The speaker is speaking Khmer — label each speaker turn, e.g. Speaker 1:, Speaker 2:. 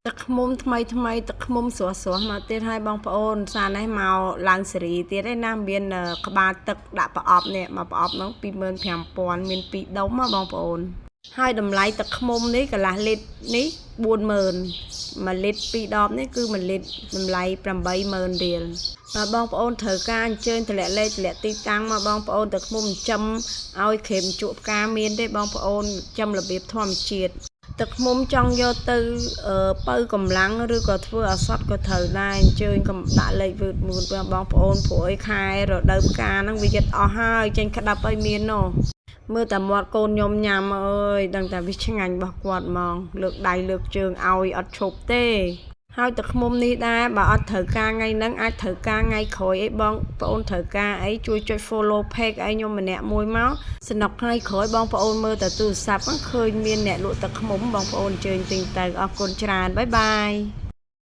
Speaker 1: ទឹកឃ្មុំថ្មីទឹកឃ្មុំស្រស់មកទៀតឲ្យបងប្អូនសារនេះមកឡើងសេរីទៀតឯណាមានក្បាលទឹកដាក់ប្រអប់នេះមកប្រអប់ហ្នឹង 25,000 មាន2ដុំហ៎បងប្អូនហើយតម្លៃទឹកឃ្មុំនេះកន្លះលីត្រនេះ 40,000 1លីត្រ2ដបនេះគឺ1លីត្រតម្លៃ 80,000 រៀលបាទបងប្អូនត្រូវការអញ្ជើញតម្លាក់លេខតម្លាក់ទីតាំងមកបងប្អូនទឹកឃ្មុំចិញ្ចឹមឲ្យក្រែមជក់ផ្កាមានទេបងប្អូនចិញ្ចឹមរបៀបធម្មជាតិទឹកឃ្មុំចង់យកទៅបើកម្លាំងឬក៏ធ្វើឱសថក៏ត្រូវដែរអញ្ជើញកុំដាក់លេខវឺតមូនបងប្អូនព្រោះអីខែរដូវផ្កាហ្នឹងវាយិតអស់ហើយចេញក្តាប់ឲ្យមានណោះមើលតែមាត់កូនខ្ញុំញ៉ាំអើយដឹងតែវាឆ្ងាញ់របស់គាត់ហ្មងលើកដៃលើកជើងឲ្យអត់ឈប់ទេហើយទឹកឃ្មុំនេះដែរបើអត់ត្រូវការថ្ងៃហ្នឹងអាចត្រូវការថ្ងៃក្រោយអីបងប្អូនត្រូវការអីជួយចុច follow page ឲ្យខ្ញុំម្នាក់មួយមកសំណុកថ្ងៃក្រោយបងប្អូនមើលតែទូរស័ព្ទឃើញមានអ្នកលក់ទឹកឃ្មុំបងប្អូនអញ្ជើញទិញទៅអរគុណច្រើនបាយបាយ